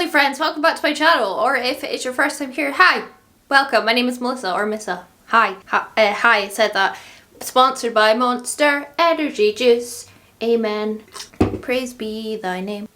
lovely friends, welcome back to my channel, or if it's your first time here, hi, welcome. My name is Melissa, or Missa. Hi, I said that. Sponsored by Monster Energy Juice. Amen. Praise be thy name.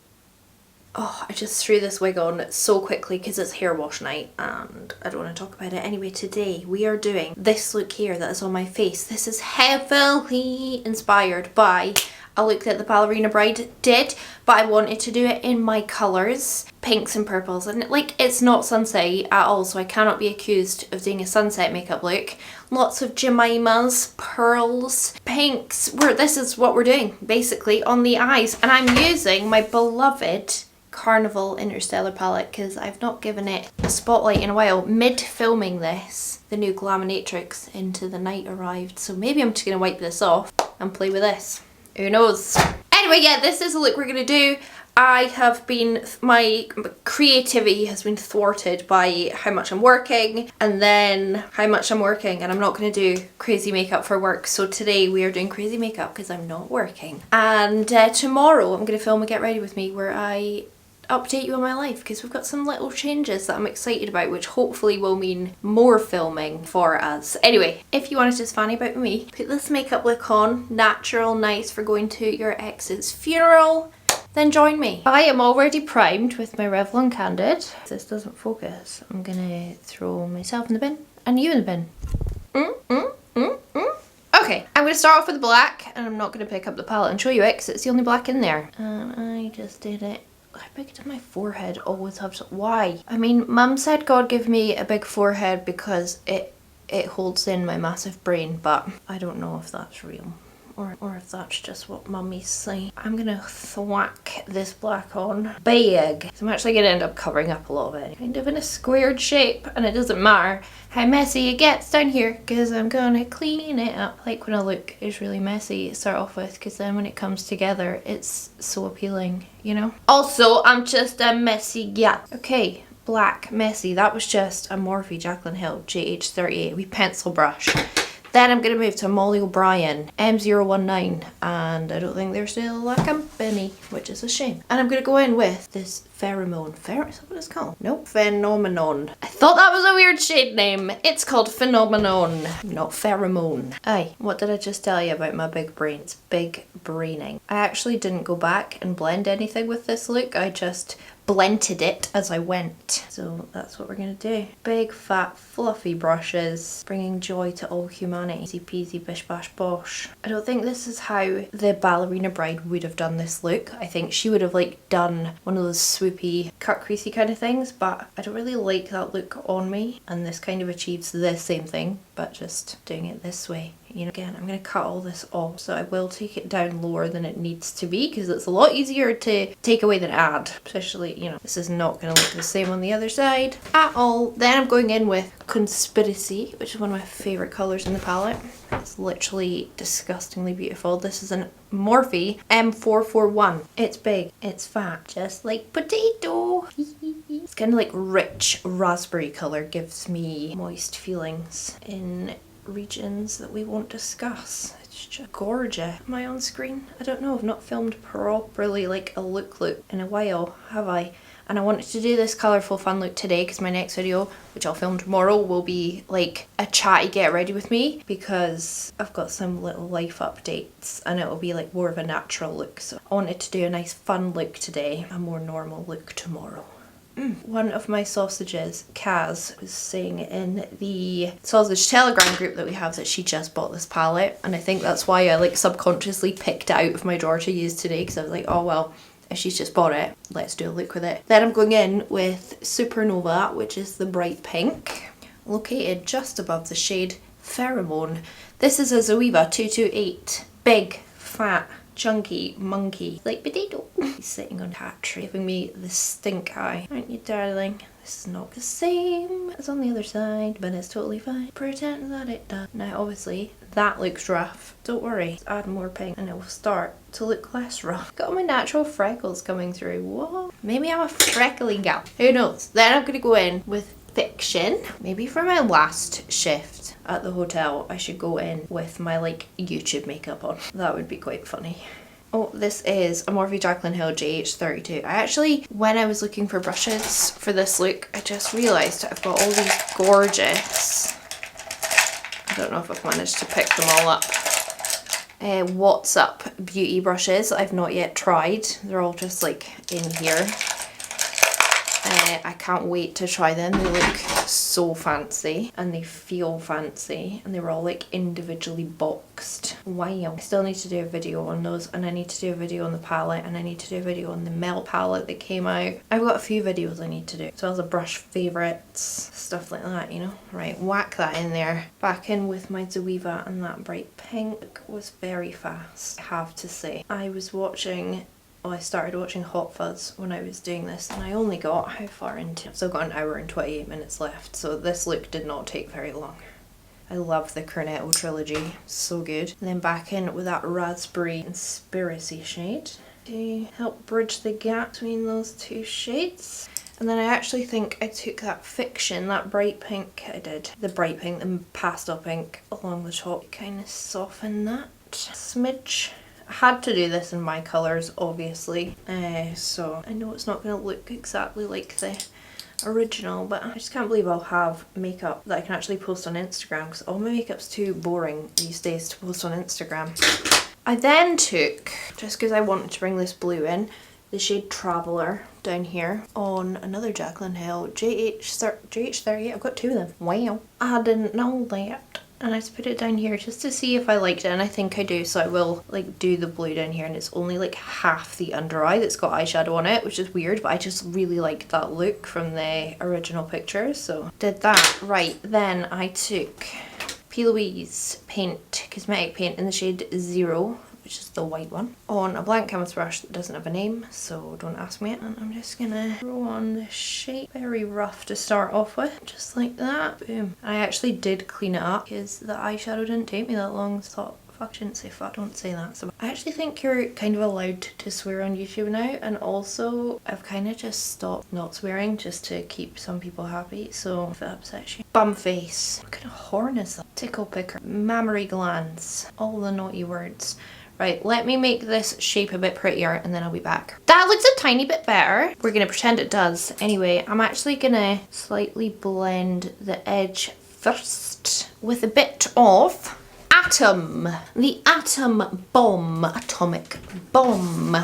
Oh, I just threw this wig on so quickly because it's hair wash night and I don't want to talk about it. Anyway, today we are doing this look here that is on my face. This is heavily inspired by a look that the Ballerinabride did, but I wanted to do it in my colours, pinks and purples, and it's not sunset at all, so I cannot be accused of doing a sunset makeup look. Lots of Jemimas, pearls, pinks, this is what we're doing basically on the eyes, and I'm using my beloved Carnival Interstellar palette because I've not given it a spotlight in a while. Mid filming this, the new Glaminatrix Into the Night arrived, so maybe I'm just going to wipe this off and play with this. Who knows? Anyway, yeah, this is the look we're going to do. My creativity has been thwarted by how much I'm working and then how much I'm working, and I'm not going to do crazy makeup for work. So today we are doing crazy makeup because I'm not working. And tomorrow I'm going to film a Get Ready With Me where I update you on my life because we've got some little changes that I'm excited about, which hopefully will mean more filming for us. Anyway, if you want to just fanny about me, put this makeup look on, natural, nice for going to your ex's funeral, then join me. I am already primed with my Revlon Candid. If this doesn't focus, I'm gonna throw myself in the bin and you in the bin. Okay, I'm gonna start off with the black, and I'm not gonna pick up the palette and show you it because it's the only black in there. And I just did it. I picked up my forehead, always have to. Why? I mean, Mum said God give me a big forehead because it holds in my massive brain, but I don't know if that's real or if that's just what mummies say. I'm gonna thwack this black on big. So I'm actually gonna end up covering up a lot of it. Kind of in a squared shape, and it doesn't matter how messy it gets down here because I'm gonna clean it up. Like when a look is really messy to start off with, because then when it comes together it's so appealing, you know? Also, I'm just a messy gal. Okay, black, messy. That was just a Morphe Jaclyn Hill JH38 with pencil brush. Then I'm going to move to Molly O'Brien M019, and I don't think they're still a company, which is a shame. And I'm going to go in with this pheromone. Is that what it's called? Nope. Phenomenon. I thought that was a weird shade name. It's called Phenomenon, not pheromone. Aye, what did I just tell you about my big brain? It's big braining. I actually didn't go back and blend anything with this look. I just blended it as I went. So that's what we're gonna do. Big fat fluffy brushes, bringing joy to all humanity. Easy peasy bish bash bosh. I don't think this is how the Ballerinabride would have done this look. I think she would have done one of those swoopy cut creasy kind of things, but I don't really like that look on me, and this kind of achieves the same thing but just doing it this way. You know, again, I'm going to cut all this off, so I will take it down lower than it needs to be because it's a lot easier to take away than add. Especially, you know, this is not going to look the same on the other side at all. Then I'm going in with Conspiracy, which is one of my favourite colours in the palette. It's literally disgustingly beautiful. This is a Morphe M441. It's big, it's fat, just like potato. It's kind of like rich raspberry colour, gives me moist feelings in regions that we won't discuss. It's just gorgeous. Am I on screen? I don't know. I've not filmed properly like a look in a while, have I? And I wanted to do this colourful fun look today because my next video, which I'll film tomorrow, will be like a chatty Get Ready With Me because I've got some little life updates and it will be like more of a natural look. So I wanted to do a nice fun look today, a more normal look tomorrow. One of my sausages, Kaz, was saying in the sausage telegram group that we have that she just bought this palette, and I think that's why I subconsciously picked it out of my drawer to use today because I was like, oh well, if she's just bought it, let's do a look with it. Then I'm going in with Supernova, which is the bright pink, located just above the shade Pheromone. This is a Zoeva 228, big, fat, chunky monkey, like potato. He's sitting on a hat tree, giving me the stink eye. Aren't you, darling? This is not the same as on the other side, but it's totally fine. Pretend that it does. Now, obviously, that looks rough. Don't worry, let's add more pink and it will start to look less rough. Got all my natural freckles coming through. Whoa. Maybe I'm a freckly gal. Who knows? Then I'm gonna go in with Fiction. Maybe for my last shift at the hotel, I should go in with my YouTube makeup on. That would be quite funny. Oh, this is a Morphe Jaclyn Hill JH32. I actually, when I was looking for brushes for this look, I just realised I've got all these gorgeous, I don't know if I've managed to pick them all up, What's Up beauty brushes I've not yet tried. They're all just like in here. I can't wait to try them. They look so fancy and they feel fancy, and they were all like individually boxed. Wow. I still need to do a video on those, and I need to do a video on the palette, and I need to do a video on the Melt palette that came out. I've got a few videos I need to do, as well as a brush favourites, stuff like that, you know. Right, whack that in there. Back in with my Zoeva, and that bright pink was very fast, I have to say. I started watching Hot Fuzz when I was doing this, and I only got, how far into? I've still got an hour and 28 minutes left, so this look did not take very long. I love the Cornetto trilogy, so good. And then back in with that Raspberry Conspiracy shade to help bridge the gap between those two shades. And then I actually think I took that Fiction, that bright pink, the bright pink, the pastel pink along the top, kind of soften that smidge. I had to do this in my colours, obviously, so I know it's not going to look exactly like the original, but I just can't believe I'll have makeup that I can actually post on Instagram, because all my makeup's too boring these days to post on Instagram. I then took, just because I wanted to bring this blue in, the shade Traveller down here on another Jaclyn Hill JH30. I've got two of them. Wow. I didn't know that. And I just put it down here just to see if I liked it, and I think I do, so I will like do the blue down here, and it's only like half the under eye that's got eyeshadow on it, which is weird, but I just really liked that look from the original pictures, so did that. Right, then I took P. Louise paint, cosmetic paint in the shade 0, which is the white one, on a blank canvas brush that doesn't have a name, so don't ask me. And I'm just gonna throw on this shape, very rough to start off with, just like that. Boom. I actually did clean it up because the eyeshadow didn't take me that long, so I thought, fuck, I shouldn't say fuck, don't say that. So I actually think you're kind of allowed to swear on YouTube now, and also I've kind of just stopped not swearing just to keep some people happy, so if it upsets you. Bum face. What kind of horn is that? Tickle picker. Mammary glands. All the naughty words. Right, let me make this shape a bit prettier and then I'll be back. That looks a tiny bit better. We're gonna pretend it does. Anyway, I'm actually gonna slightly blend the edge first with a bit of Atom. The Atom Bomb. Atomic Bomb.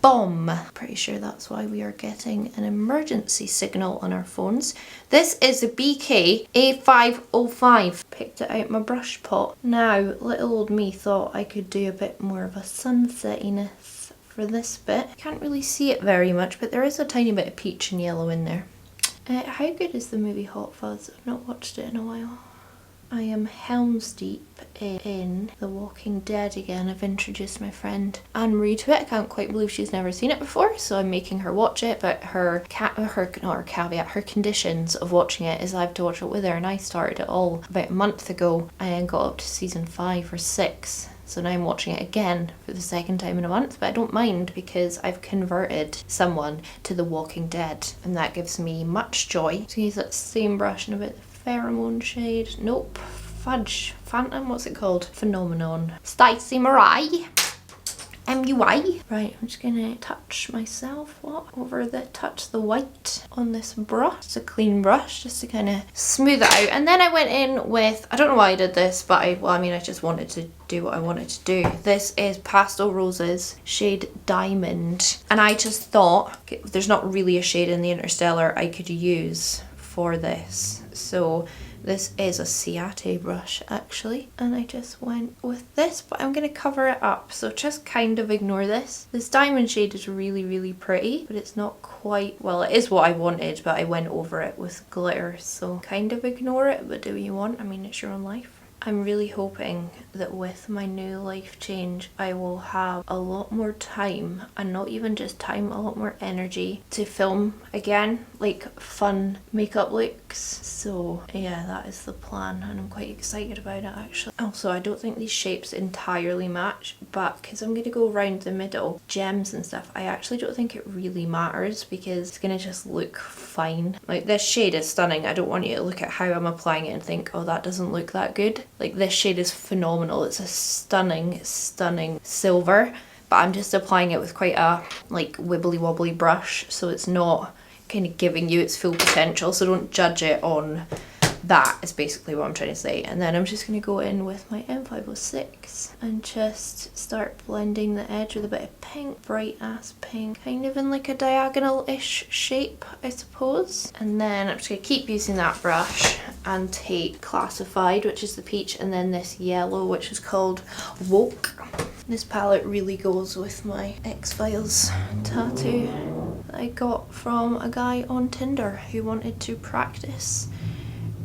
Bomb. Pretty sure that's why we are getting an emergency signal on our phones. This is a BK A505. Picked it out my brush pot. Now, little old me thought I could do a bit more of a sunsettiness for this bit. Can't really see it very much, but there is a tiny bit of peach and yellow in there. How good is the movie Hot Fuzz? I've not watched it in a while. I am helms deep in The Walking Dead again. I've introduced my friend Anne-Marie to it. I can't quite believe she's never seen it before, so I'm making her watch it, but her conditions of watching it is I have to watch it with her, and I started it all about a month ago and got up to season 5 or 6. So now I'm watching it again for the second time in a month, but I don't mind because I've converted someone to The Walking Dead, and that gives me much joy. So use that same brush and a bit of Pheromone shade. Nope. Fudge. Phantom. What's it called? Phenomenon. Stacey Marai. MUI. Right, I'm just gonna touch myself touch the white on this brush. It's a clean brush just to kind of smooth it out. And then I went in with, I don't know why I did this, but I just wanted to do what I wanted to do. This is Pastel Roses shade Diamond. And I just thought, there's not really a shade in the Interstellar I could use for this. So this is a Ciate brush actually, and I just went with this, but I'm going to cover it up, so just kind of ignore this. This diamond shade is really, really pretty, but it's not quite, well, it is what I wanted, but I went over it with glitter, so kind of ignore it, but do what you want. I mean, it's your own life. I'm really hoping that with my new life change I will have a lot more time, and not even just time, a lot more energy to film again, like fun makeup looks. So yeah, that is the plan, and I'm quite excited about it actually. Also, I don't think these shapes entirely match, but because I'm going to go around the middle, gems and stuff, I actually don't think it really matters because it's going to just look fine. Like, this shade is stunning. I don't want you to look at how I'm applying it and think, oh, that doesn't look that good. Like, this shade is phenomenal. It's a stunning, stunning silver, but I'm just applying it with quite a like wibbly wobbly brush, so it's not kind of giving you its full potential, so don't judge it on that, is basically what I'm trying to say. And then I'm just going to go in with my M506 and just start blending the edge with a bit of pink, bright ass pink, kind of in like a diagonal-ish shape, I suppose. And then I'm just going to keep using that brush and take Classified, which is the peach, and then this yellow, which is called Woke. This palette really goes with my X-Files tattoo that I got from a guy on Tinder who wanted to practice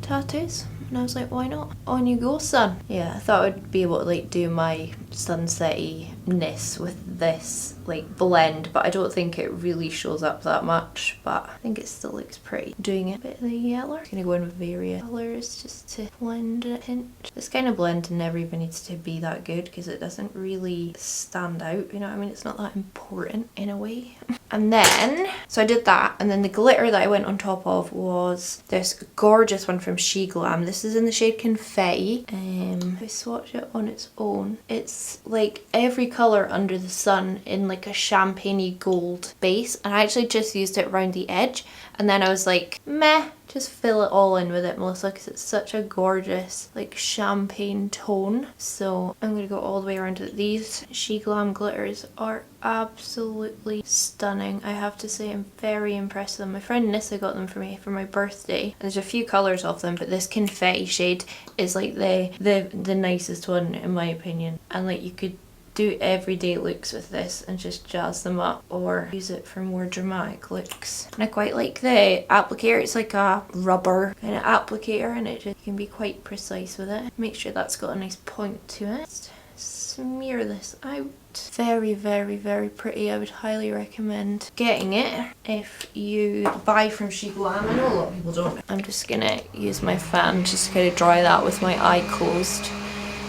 tattoos, and I was like, why not? On you go, son. Yeah, I thought I'd be able to like do my sunset-y-ness with this like blend, but I don't think it really shows up that much, but I think it still looks pretty. Doing it a bit of the yellow. I'm gonna go in with various colours just to blend it in. This kind of blending never even needs to be that good because it doesn't really stand out, you know what I mean? It's not that important in a way. And then, so I did that, and then the glitter that I went on top of was this gorgeous one from SHEGLAM. This is in the shade Confetti. If I swatch it on its own, it's like every colour under the sun in like a champagne-y gold base, and I actually just used it around the edge, and then I was like, meh, just fill it all in with it, Melissa, because it's such a gorgeous like champagne tone. So I'm going to go all the way around it. These SHEGLAM glitters are absolutely stunning. I have to say I'm very impressed with them. My friend Nissa got them for me for my birthday, and there's a few colours of them, but this Confetti shade is like the nicest one in my opinion, and like you could do everyday looks with this and just jazz them up, or use it for more dramatic looks. And I quite like the applicator. It's like a rubber kind of applicator, and it just can be quite precise with it. Make sure that's got a nice point to it. Just smear this out. Very, very, very pretty. I would highly recommend getting it if you buy from SHEGLAM. I know a lot of people don't. I'm just gonna use my fan just to kind of dry that with my eye closed,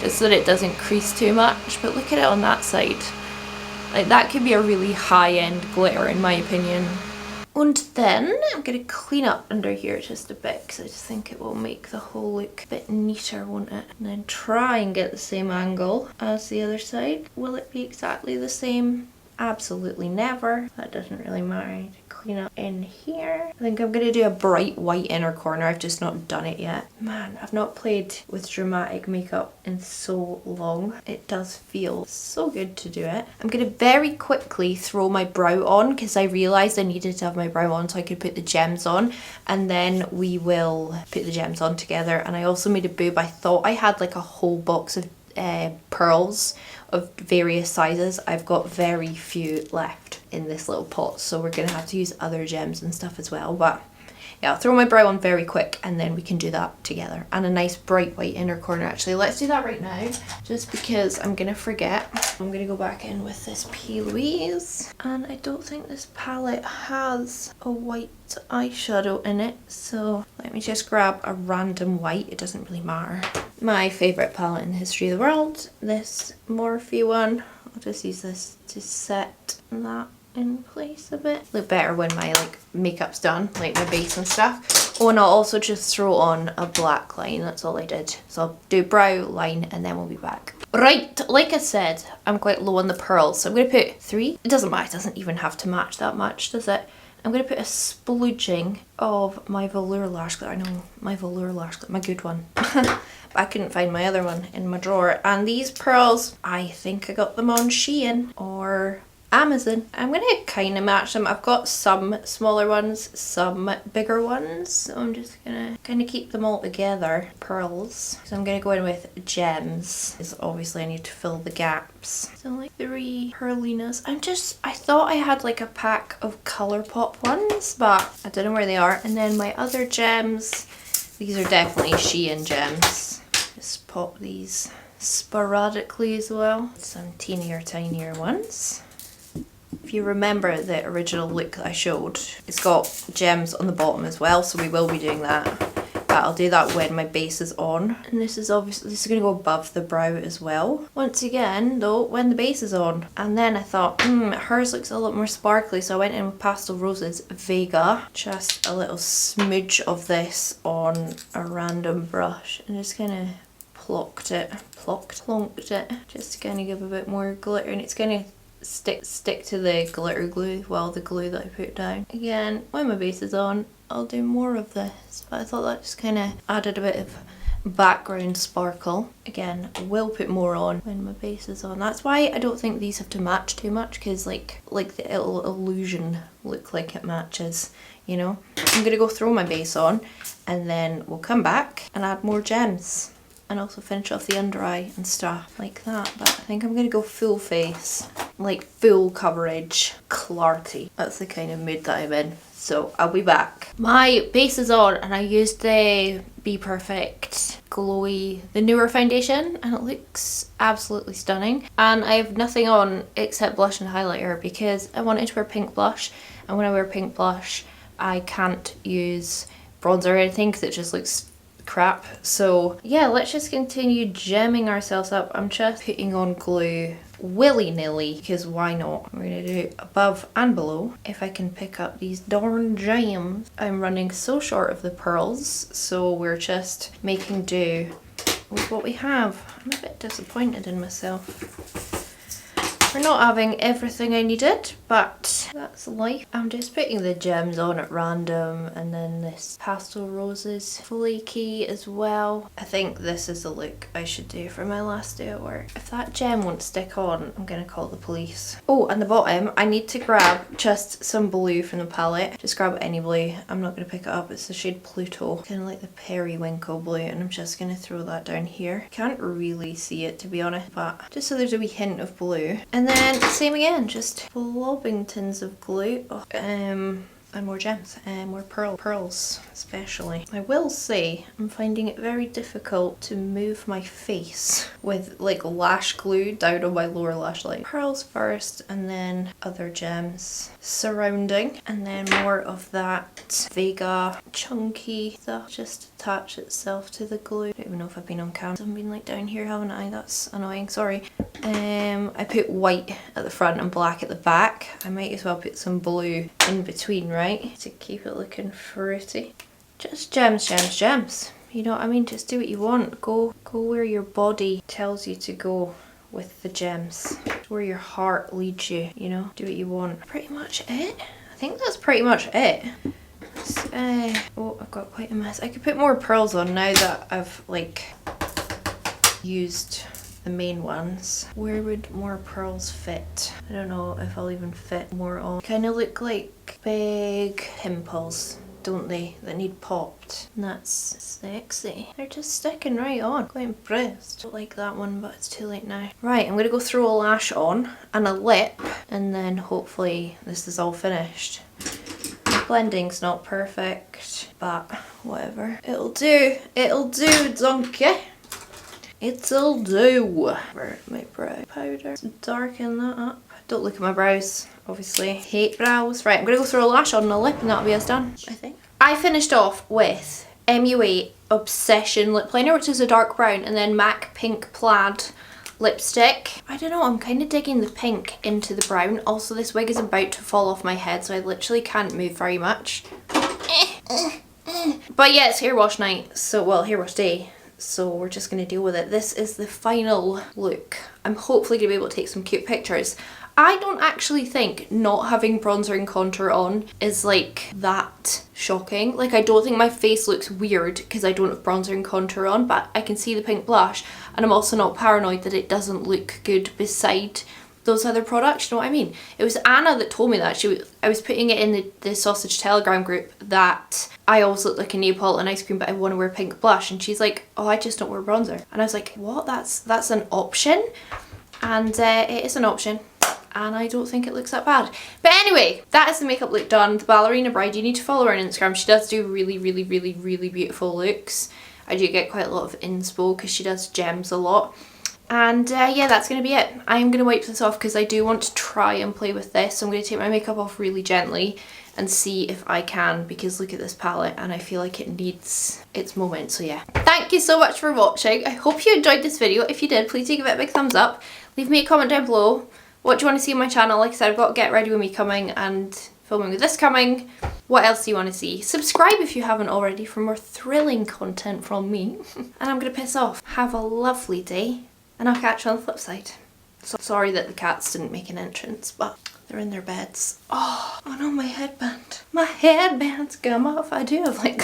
just so that it doesn't crease too much. But look at it on that side. Like that could be a really high-end glitter in my opinion. And then I'm going to clean up under here just a bit, because I just think it will make the whole look a bit neater, won't it? And then try and get the same angle as the other side. Will it be exactly the same? Absolutely never. That doesn't really matter. Clean up in here. I think I'm going to do a bright white inner corner. I've just not done it yet. Man, I've not played with dramatic makeup in so long. It does feel so good to do it. I'm going to very quickly throw my brow on, because I realised I needed to have my brow on so I could put the gems on, and then we will put the gems on together. And I also made a boob. I thought I had like a whole box of pearls of various sizes. I've got very few left in this little pot, so we're gonna have to use other gems and stuff as well. But yeah, I'll throw my brow on very quick and then we can do that together. And a nice bright white inner corner. Actually, let's do that right now, just because I'm gonna forget. I'm gonna go back in with this P. Louise, and I don't think this palette has a white eyeshadow in it, so let me just grab a random white. It doesn't really matter. My favourite palette in the history of the world, this Morphe one. I'll just use this to set that in place a bit. Look better when my like makeup's done, like my base and stuff. Oh, and I'll also just throw on a black line. That's all I did. So I'll do brow line and then we'll be back. Right, like I said, I'm quite low on the pearls, so I'm going to put 3. It doesn't matter, it doesn't even have to match that much, does it? I'm going to put a splooging of my velour lash glitter. I know, my velour lash glitter, my good one. I couldn't find my other one in my drawer. And these pearls, I think I got them on Shein or Amazon. I'm going to kind of match them. I've got some smaller ones, some bigger ones. So I'm just going to kind of keep them all together. Pearls. So I'm going to go in with gems, because obviously I need to fill the gaps. So like 3 pearliness. I thought I had like a pack of ColourPop ones, but I don't know where they are. And then my other gems, these are definitely Shein gems. Just pop these sporadically as well. Some tinier ones. If you remember the original look that I showed, it's got gems on the bottom as well, so we will be doing that. But I'll do that when my base is on. And this is obviously, this is going to go above the brow as well. Once again though, when the base is on. And then I thought, hers looks a lot more sparkly, so I went in with Pastel Roses Vega. Just a little smidge of this on a random brush and just kind of plonked it, just to kind of give a bit more glitter, and it's kind of stick to the glitter glue, well, the glue that I put down. Again, when my base is on, I'll do more of this, but I thought that just kind of added a bit of background sparkle. Again, I will put more on when my base is on. That's why I don't think these have to match too much, because like it'll illusion look like it matches, you know. I'm gonna go throw my base on, and then we'll come back and add more gems and also finish off the under eye and stuff like that. But I think I'm gonna go full face, like full coverage, clarity. That's the kind of mood that I'm in. So I'll be back. My base is on, and I used the bpeerfect glowy, the newer foundation, and it looks absolutely stunning. And I have nothing on except blush and highlighter because I wanted to wear pink blush, and when I wear pink blush I can't use bronzer or anything because it just looks crap. So yeah, let's just continue gemming ourselves up. I'm just putting on glue willy-nilly because why not? We're gonna do above and below. If I can pick up these darn gems. I'm running so short of the pearls, so we're just making do with what we have. I'm a bit disappointed in myself for not having everything I needed, but that's life. I'm just putting the gems on at random, and then this pastel roses flaky as well. I think this is the look I should do for my last day at work. If that gem won't stick on, I'm gonna call the police. Oh, and the bottom, I need to grab just some blue from the palette. Just grab any blue. I'm not gonna pick it up. It's the shade Pluto, kind of like the periwinkle blue, and I'm just gonna throw that down here. Can't really see it, to be honest, but just so there's a wee hint of blue. And then same again, just blobbing tins of glue. Oh, and more gems and more pearls especially. I will say I'm finding it very difficult to move my face with like lash glue down on my lower lash line. Pearls first, and then other gems surrounding, and then more of that VEGA chunky stuff just attach itself to the glue. I don't even know if I've been on camera. I've been like down here, haven't I? That's annoying, sorry. I put white at the front and black at the back. I might as well put some blue in between, right? To keep it looking fruity. Just gems, gems, gems. You know what I mean? Just do what you want. Go where your body tells you to go with the gems. Where your heart leads you, you know? Do what you want. Pretty much it. I think that's pretty much it. Oh, I've got quite a mess. I could put more pearls on now that I've like used the main ones. Where would more pearls fit? I don't know if I'll even fit more on. Kind of look like big pimples, don't they, that need popped. And that's sexy. They're just sticking right on. Quite impressed. Don't like that one, but it's too late now. Right, I'm gonna go throw a lash on and a lip, and then hopefully this is all finished. The blending's not perfect, but whatever. It'll do. It'll do, donkey. It'll do. For my brow powder. Darken that up. Don't look at my brows, obviously. Hate brows. Right, I'm gonna go throw a lash on and a lip, and that'll be us done, I think. I finished off with MUA Obsession lip liner, which is a dark brown, and then MAC Pink Plaid lipstick. I don't know, I'm kind of digging the pink into the brown. Also, this wig is about to fall off my head, so I literally can't move very much. But yeah, it's hair wash night, so, well, hair wash day. So we're just going to deal with it. This is the final look. I'm hopefully going to be able to take some cute pictures. I don't actually think not having bronzer and contour on is like that shocking. Like, I don't think my face looks weird because I don't have bronzer and contour on, but I can see the pink blush, and I'm also not paranoid that it doesn't look good beside those other products, you know what I mean? It was Anna that told me that. I was putting it in the Sausage Telegram group that I always look like a Neapolitan ice cream, but I want to wear pink blush, and she's like, oh, I just don't wear bronzer. And I was like, what? That's an option? And it is an option, and I don't think it looks that bad. But anyway, that is the makeup look done. The Ballerinabride, you need to follow her on Instagram. She does do really, really, really, really beautiful looks. I do get quite a lot of inspo because she does gems a lot. And yeah, that's going to be it. I am going to wipe this off because I do want to try and play with this. So I'm going to take my makeup off really gently and see if I can, because look at this palette and I feel like it needs its moment. So yeah, thank you so much for watching. I hope you enjoyed this video. If you did, please give it a big thumbs up. Leave me a comment down below. What do you want to see on my channel? Like I said, I've got Get Ready With Me coming and filming with this coming. What else do you want to see? Subscribe if you haven't already for more thrilling content from me. And I'm going to piss off. Have a lovely day. And I'll catch you on the flip side. So sorry that the cats didn't make an entrance, but they're in their beds. Oh no, my headband. My headband's come off. I do have like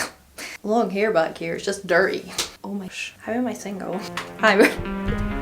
long hair back here. It's just dirty. Oh my gosh. How am I single? How?